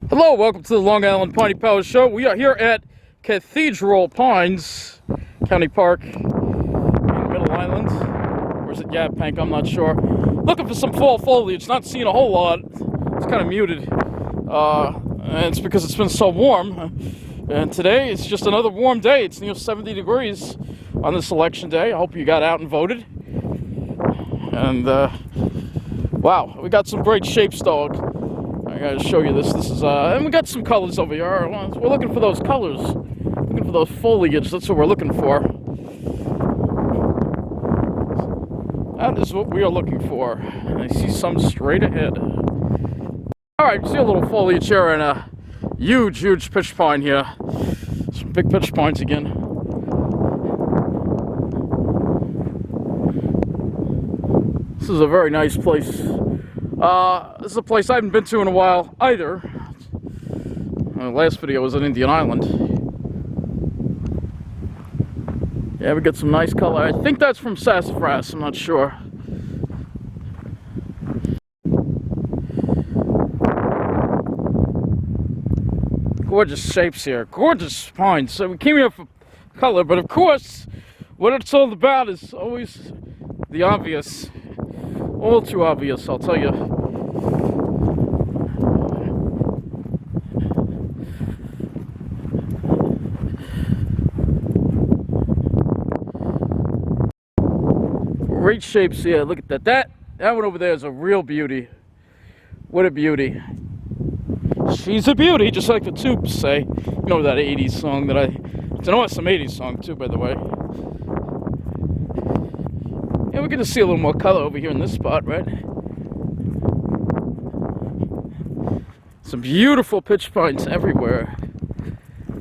Hello, welcome to the Long Island Piney Power Show. We are here at Cathedral Pines County Park in Middle Island. Or is it Yaphank? I'm not sure. Looking for some fall foliage. Not seeing a whole lot. It's kind of muted. And it's because it's been so warm. And today it's just another warm day. It's near 70 degrees on this election day. I hope you got out and voted. And wow, we got some great shapes, dog. I gotta show you this. This is and we got some colors over here. We're looking for those colors, looking for those foliage. That's what we're looking for. That is what we are looking for. And I see some straight ahead. All right, see a little foliage here and a huge pitch pine here. Some big pitch pines again. This is a very nice place. This is a place I haven't been to in a while either. The last video was in Indian Island. Yeah, we got some nice color. I think that's from sassafras, I'm not sure. Gorgeous shapes here, gorgeous pines. So we came here for color, but of course, what it's all about is always the obvious. All too obvious, I'll tell you. Great shapes here. Look at that. That one over there is a real beauty. What a beauty. She's a beauty, just like the Tubes say. You know that 80s song that it's an awesome 80s song too, by the way. Yeah, we're going to see a little more color over here in this spot, right? Some beautiful pitch pines everywhere.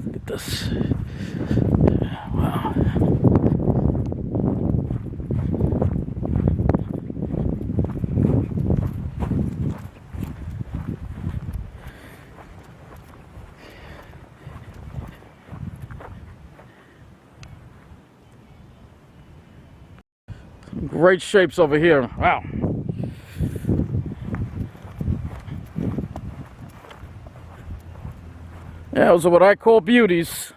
Look at this. Wow. Great shapes over here. Wow. Yeah, those are what I call beauties.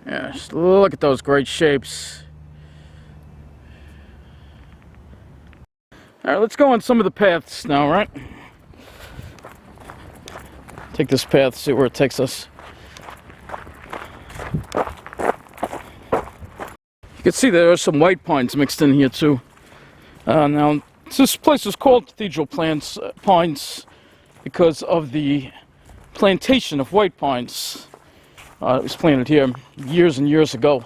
Yeah, just look at those great shapes. All right, let's go on some of the paths now, right? Take this path, see where it takes us. You can see there are some white pines mixed in here too. Now, this place is called Cathedral Pines because of the plantation of white pines. It was planted here years and years ago.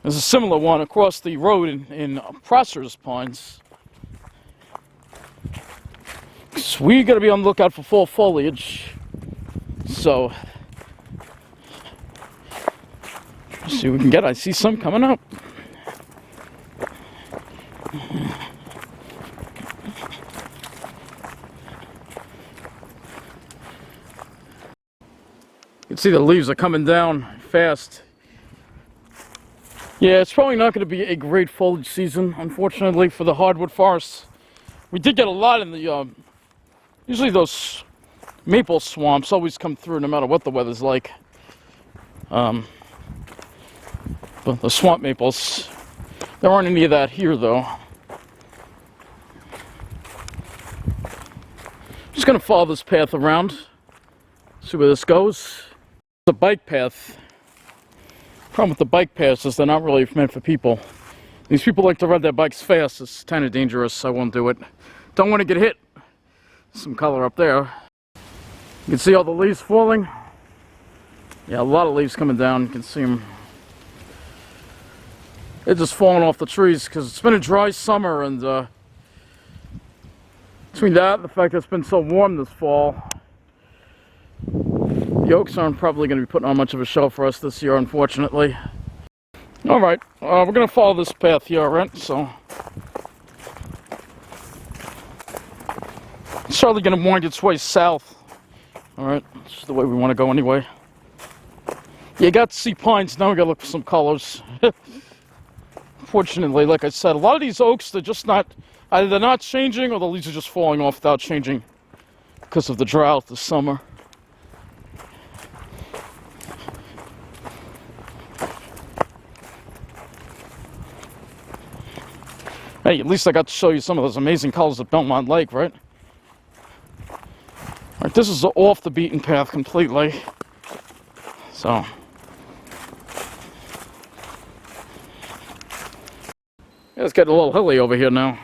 There's a similar one across the road in Prosser's Pines. So we got to be on the lookout for fall foliage. So, let's see what we can get. I see some coming up. You can see the leaves are coming down fast. Yeah, it's probably not going to be a great foliage season, unfortunately, for the hardwood forests. We did get a lot in the, usually those maple swamps always come through no matter what the weather's like. But the swamp maples, there aren't any of that here though. Just gonna follow this path around, see where this goes. It's a bike path. Problem with the bike paths is they're not really meant for people. These people like to ride their bikes fast. It's kind of dangerous. I won't do it. Don't want to get hit. Some color up there. You can see all the leaves falling. Yeah, a lot of leaves coming down. You can see them. They're just falling off the trees because it's been a dry summer, and between that and the fact that it's been so warm this fall, the oaks aren't probably going to be putting on much of a show for us this year, unfortunately. Alright, we're going to follow this path here, right? So, it's probably going to wind its way south. Alright, this is the way we want to go anyway. You got to see pines, now we got to look for some colors. Fortunately, like I said, a lot of these oaks, they're just not Either they're not changing or the leaves are just falling off without changing because of the drought this summer. Hey, at least I got to show you some of those amazing colors at Belmont Lake, right? Alright, this is off the beaten path completely. So. Yeah, it's getting a little hilly over here now.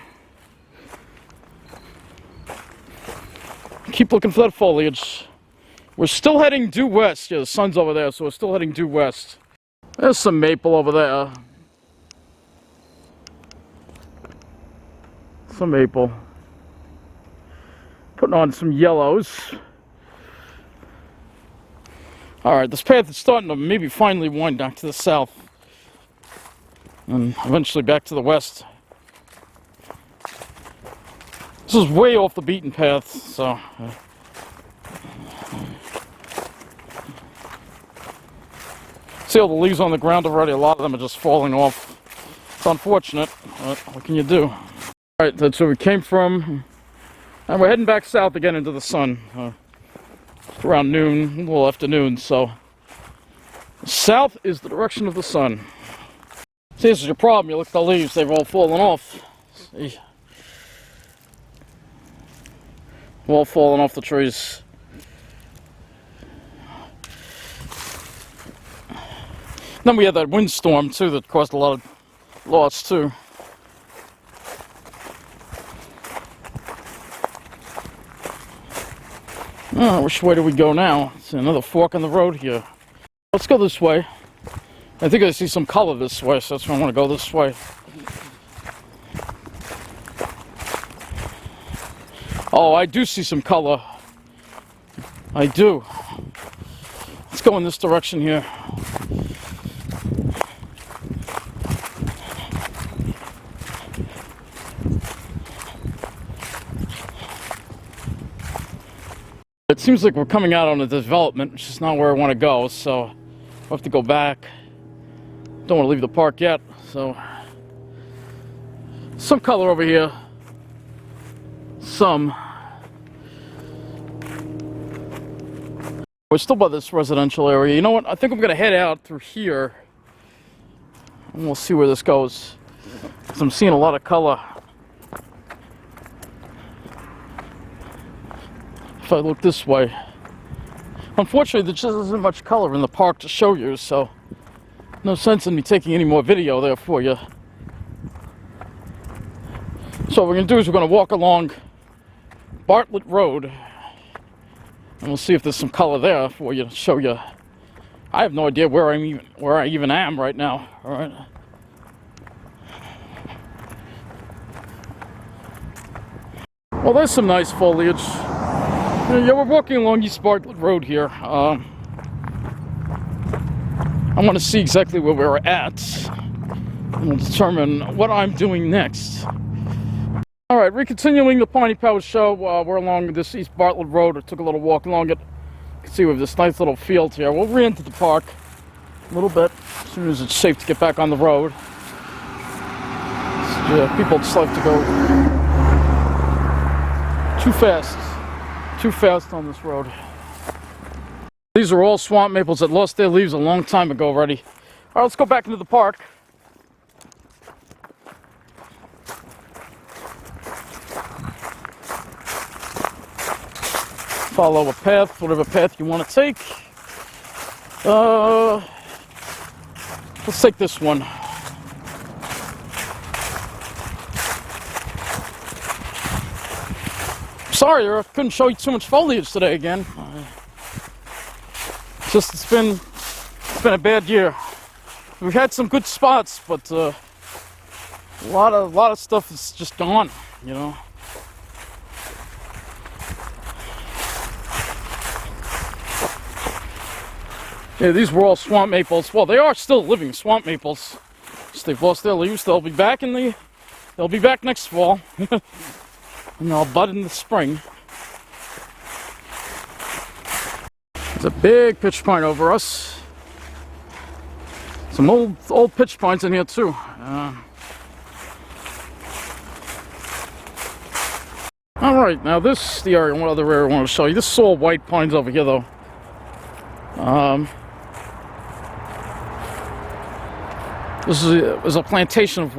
Keep looking for that foliage. We're still heading due west. Yeah, the sun's over there, so we're still heading due west. There's some maple over there. Some maple. Putting on some yellows. Alright, this path is starting to maybe finally wind back to the south. And eventually back to the west. This is way off the beaten path, so... See all the leaves on the ground already? A lot of them are just falling off. It's unfortunate, but what can you do? Alright, that's where we came from. And we're heading back south again into the sun. Around noon, a little afternoon, so... South is the direction of the sun. See, this is your problem. You look at the leaves, they've all fallen off. See? All falling off the trees. Then we had that windstorm too that caused a lot of loss too. Oh, which way do we go now? It's another fork in the road here. Let's go this way. I think I see some color this way, so that's why I want to go this way. Oh, I do see some color. I do. Let's go in this direction here. It seems like we're coming out on a development, which is not where I want to go, so I'll have to go back. Don't want to leave the park yet, so some color over here. Some. We're still by this residential area. You know what? I think I'm going to head out through here and we'll see where this goes. 'Cause I'm seeing a lot of color. If I look this way. Unfortunately, there just isn't much color in the park to show you, so no sense in me taking any more video there for you. So what we're going to do is we're going to walk along E.Bartlett Rd. And we'll see if there's some color there for you to show you. I have no idea where I even am right now. All right. Well, there's some nice foliage. Yeah, we're walking along E.Bartlett Rd here. I want to see exactly where we're at, and we'll determine what I'm doing next. All right, recontinuing the Piney Power Show. We're along this E.Bartlett Rd. I took a little walk along it. You can see we have this nice little field here. We'll re-enter the park a little bit as soon as it's safe to get back on the road. So, yeah, people just like to go too fast on this road. These are all swamp maples that lost their leaves a long time ago already. All right, let's go back into the park. Follow a path, whatever path you want to take. Let's take this one. Sorry, I couldn't show you too much foliage today again. It's been a bad year. We've had some good spots, but a lot of stuff is just gone, you know. Yeah, these were all swamp maples. Well, they are still living swamp maples. Just they've lost their leaves. They'll be back next fall. And they'll bud in the spring. There's a big pitch pine over us. Some old pitch pines in here too. Alright, now this is the area, one other area I want to show you. This is all white pines over here, though. This is a plantation of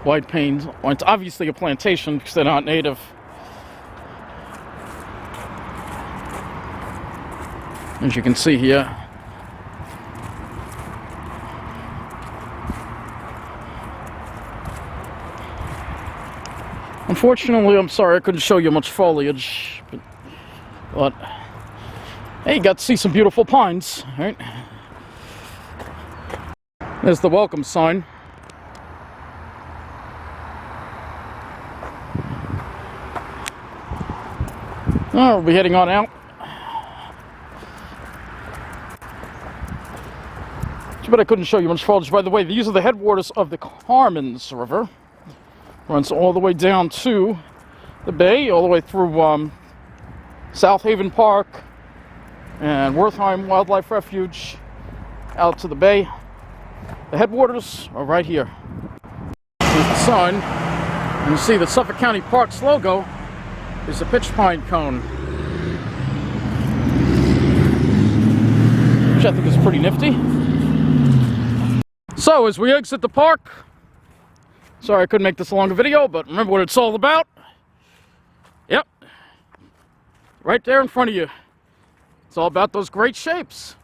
white pines. Well, it's obviously a plantation because they're not native. As you can see here. Unfortunately, I'm sorry I couldn't show you much foliage, but hey, you got to see some beautiful pines, right? There's the welcome sign. Oh, we'll be heading on out. Too bad I couldn't show you much foliage. By the way, these are the headwaters of the Carmans River. Runs all the way down to the bay, all the way through South Haven Park and Wertheim Wildlife Refuge out to the bay. The headwaters are right here. Here's the sign, and you see the Suffolk County Parks logo is a pitch pine cone, which I think is pretty nifty. So as we exit the park, sorry I couldn't make this a longer video, but remember what it's all about. Yep, right there in front of you. It's all about those great shapes.